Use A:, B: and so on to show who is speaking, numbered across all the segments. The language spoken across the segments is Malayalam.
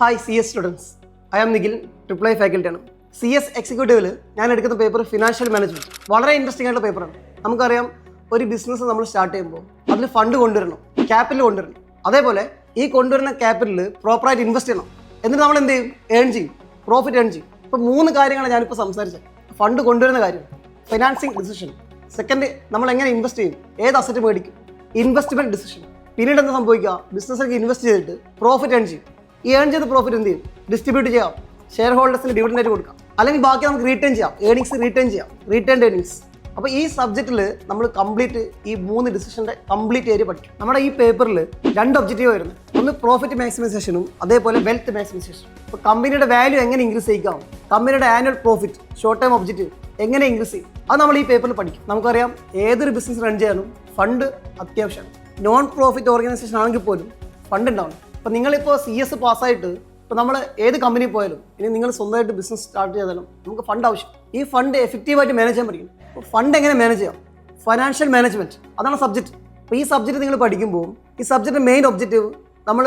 A: Hi CS students, I am Nikhil, triple I ഫാക്കൽറ്റിയാണ്. CS എക്സിക്യൂട്ടീവിൽ ഞാൻ എടുക്കുന്ന പേപ്പർ ഫിനാൻഷ്യൽ മാനേജ്മെൻറ്റ്. വളരെ ഇൻട്രസ്റ്റിംഗ് ആയിട്ടുള്ള പേപ്പറാണ്. നമുക്കറിയാം, ഒരു ബിസിനസ് നമ്മൾ സ്റ്റാർട്ട് ചെയ്യുമ്പോൾ അതിൽ ഫണ്ട് കൊണ്ടുവരണം, ക്യാപിറ്റൽ കൊണ്ടുവരണം. അതേപോലെ ഈ കൊണ്ടുവരുന്ന ക്യാപിറ്റലിൽ പ്രോപ്പറായിട്ട് ഇൻവെസ്റ്റ് ചെയ്യണം. എന്നിട്ട് നമ്മൾ എന്ത് ചെയ്യും? ഏൺ ചെയ്യും, പ്രോഫിറ്റ് ഏൺ ചെയ്യും. ഇപ്പോൾ 3 കാര്യങ്ങളാണ് ഞാനിപ്പോൾ സംസാരിച്ചത്. ഫണ്ട് കൊണ്ടുവരുന്ന കാര്യം, ഫിനാൻസിങ് ഡിസിഷൻ. സെക്കൻഡ്, നമ്മൾ എങ്ങനെ ഇൻവെസ്റ്റ് ചെയ്യും, ഏത് അസറ്റ് മേടിക്കും, ഇൻവെസ്റ്റ്മെൻറ്റ് ഡിസിഷൻ. പിന്നീട് എന്താ സംഭവിക്കുക? ബിസിനസ്സിലേക്ക് ഇൻവെസ്റ്റ് ചെയ്തിട്ട് പ്രോഫിറ്റ് ഏൺ ചെയ്യും. ഈ ഏൺ ചെയ്ത പ്രോഫിറ്റ് എന്ത് ചെയ്യും? ഡിസ്ട്രിബ്യൂട്ട് ചെയ്യാം, ഷെയർ ഹോൾഡേഴ്സിന് ഡിവിഡൻഡ് ആയിട്ട് കൊടുക്കാം, അല്ലെങ്കിൽ ബാക്കി നമുക്ക് റീറ്റേൺ ചെയ്യാം, റിട്ടേൺ ചെയ്യാം, റിട്ടേൺ ഏർണിങ്സ്. അപ്പോൾ ഈ സബ്ജക്റ്റിൽ നമ്മൾ കംപ്ലീറ്റ് ഈ 3 ഡിസിഷൻ്റെ കംപ്ലീറ്റ് ഏരിയ പഠിക്കും. നമ്മുടെ ഈ പേപ്പറിൽ 2 ഒബ്ജക്റ്റീവ് വരുന്നത്. ഒന്ന് പ്രോഫിറ്റ് മാക്സിമൈസേഷനും അതേപോലെ വെൽത്ത് മാക്സിമൈസേഷനും. ഇപ്പോൾ കമ്പനിയുടെ വാല്യൂ എങ്ങനെ ഇൻക്രീസ് ചെയ്യിക്കാം, കമ്പനിയുടെ annual profit, short time objective എങ്ങനെ ഇൻക്രീസ് ചെയ്യും, അത് നമ്മൾ ഈ പേപ്പറിൽ പഠിക്കും. നമുക്കറിയാം, ഏതൊരു ബിസിനസ് റൺ ചെയ്യാനും ഫണ്ട് അത്യാവശ്യമാണ്. നോൺ പ്രോഫിറ്റ് ഓർഗനൈസേഷൻ ആണെങ്കിൽ പോലും ഫണ്ട് ഉണ്ടാവണം. അപ്പോൾ നിങ്ങളിപ്പോൾ CS പാസ്സായിട്ട് ഇപ്പോൾ നമ്മൾ ഏത് കമ്പനിയിൽ പോയാലും, ഇനി നിങ്ങൾ സ്വന്തമായിട്ട് ബിസിനസ് സ്റ്റാർട്ട് ചെയ്താലും നമുക്ക് ഫണ്ട് ആവശ്യം. ഈ ഫണ്ട് എഫക്റ്റീവായിട്ട് മാനേജ് ചെയ്യാൻ പഠിക്കും. അപ്പോൾ ഫണ്ട് എങ്ങനെ മാനേജ് ചെയ്യാം? ഫൈനാൻഷ്യൽ മാനേജ്മെൻറ്റ്, അതാണ് സബ്ജക്റ്റ്. അപ്പോൾ ഈ സബ്ജക്റ്റ് നിങ്ങൾ പഠിക്കുമ്പോൾ ഈ സബ്ജക്റ്റിൻ്റെ മെയിൻ ഒബ്ജക്റ്റീവ് നമ്മൾ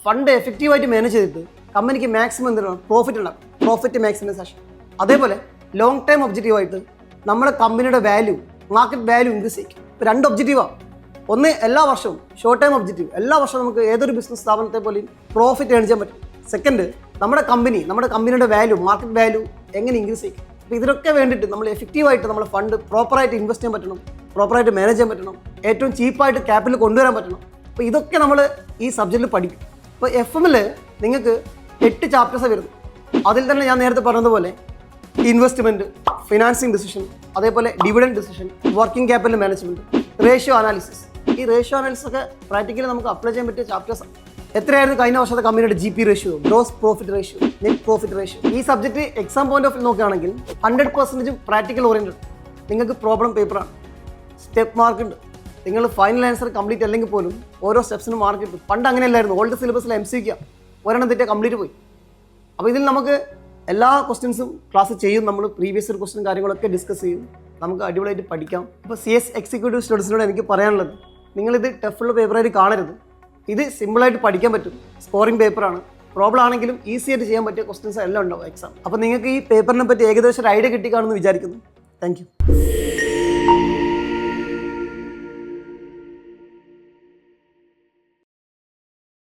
A: ഫണ്ട് എഫക്റ്റീവായിട്ട് മാനേജ് ചെയ്തിട്ട് കമ്പനിക്ക് മാക്സിമം എന്താണ് പ്രോഫിറ്റ് ഉണ്ടാകും, പ്രോഫിറ്റ് മാക്സിമൈസേഷൻ. അതേപോലെ ലോങ് ടൈം ഒബ്ജക്റ്റീവായിട്ട് നമ്മുടെ കമ്പനിയുടെ വാല്യൂ, മാർക്കറ്റ് വാല്യൂ ഇൻക്രീസ് ചെയ്യും. ഇപ്പോൾ 2 ഒബ്ജക്റ്റീവാണ്. ഒന്ന്, എല്ലാ വർഷവും ഷോർട്ട് ടൈം ഒബ്ജക്റ്റീവ്, എല്ലാ വർഷവും നമുക്ക് ഏതൊരു ബിസിനസ് സ്ഥാപനത്തെ പോലെയും പ്രോഫിറ്റ് ഏൺ ചെയ്യാൻ പറ്റും. സെക്കൻഡ്, നമ്മുടെ കമ്പനിയുടെ വാല്യൂ, മാർക്കറ്റ് വാല്യൂ എങ്ങനെ ഇൻക്രീസ് ചെയ്യും. അപ്പോൾ ഇതിനൊക്കെ വേണ്ടിയിട്ട് നമ്മൾ എഫക്റ്റീവായിട്ട് നമ്മൾ ഫണ്ട് പ്രോപ്പറായിട്ട് ഇൻവെസ്റ്റ് ചെയ്യാൻ പറ്റണം, പ്രോപ്പറായിട്ട് മാനേജ് ചെയ്യാൻ പറ്റണം, ഏറ്റവും ചീപ്പായിട്ട് ക്യാപിറ്റൽ കൊണ്ടുവരാൻ പറ്റണം. അപ്പോൾ ഇതൊക്കെ നമ്മൾ ഈ സബ്ജക്റ്റിൽ പഠിക്കും. ഇപ്പോൾ FM നിങ്ങൾക്ക് 8 ചാപ്റ്റേഴ്സാണ് വരുന്നത്. അതിൽ തന്നെ ഞാൻ നേരത്തെ പറഞ്ഞതുപോലെ ഇൻവെസ്റ്റ്മെൻറ്റ്, ഫിനാൻസിങ് ഡിസിഷൻ, അതേപോലെ dividend decision, working capital management, ratio analysis. ഈ റേഷ്യോ അനാലിസിസ് ഒക്കെ പ്രാക്ടിക്കലി നമുക്ക് അപ്ലൈ ചെയ്യാൻ പറ്റിയ ചാപ്റ്റേഴ്സാണ്. എത്രയായിരുന്നു കഴിഞ്ഞ വർഷത്തെ കമ്പനിയുടെ GP ratio, gross profit ratio, net profit ratio. ഈ subject exam point of view നോക്കുകയാണെങ്കിൽ 100% പ്രാക്ടിക്കൽ ഓറിയൻറ്റഡ്. നിങ്ങൾക്ക് പ്രോബ്ലം പേപ്പറാണ്, സ്റ്റെപ്പ് മാർക്ക് ഉണ്ട്. നിങ്ങൾ ഫൈനൽ ആൻസർ കംപ്ലീറ്റ് അല്ലെങ്കിൽ പോലും ഓരോ സ്റ്റെപ്സിനും മാർക്ക് കിട്ടും. പണ്ട് അങ്ങനെയല്ലായിരുന്നു. ഓൾഡ് സിലബസിൽ MCQ ഒരെണ്ണം തെറ്റിയാൽ കംപ്ലീറ്റ് പോയി. അപ്പോൾ ഇതിൽ നമുക്ക് എല്ലാ ക്വസ്റ്റ്യൻസും ക്ലാസ് ചെയ്യും. നമ്മൾ പ്രീവിയസ് ഇയർ ക്വസ്റ്റ്യൻ കാര്യങ്ങളൊക്കെ ഡിസ്കസ് ചെയ്യും. നമുക്ക് അടിപൊളിയായിട്ട് പഠിക്കാം. ഇപ്പോൾ CS എക്സിക്യൂട്ടീവ് സ്റ്റുഡൻസിനോട് എനിക്ക് പറയാനുള്ളത്, നിങ്ങളിത് ടഫുള്ള പേപ്പറായിട്ട് കാണരുത്. ഇത് സിമ്പിളായിട്ട് പഠിക്കാൻ പറ്റും. സ്കോറിംഗ് പേപ്പറാണ്. പ്രോബ്ലം ആണെങ്കിലും ഈസി ആയിട്ട് ചെയ്യാൻ പറ്റിയ ക്വസ്റ്റ്യൻസ് എല്ലാം ഉണ്ടാവും എക്സാം. അപ്പോൾ നിങ്ങൾക്ക് ഈ പേപ്പറിനെ പറ്റി ഏകദേശം ഒരു ഐഡിയ കിട്ടിക്കാണെന്ന് വിചാരിക്കുന്നു. Thank you.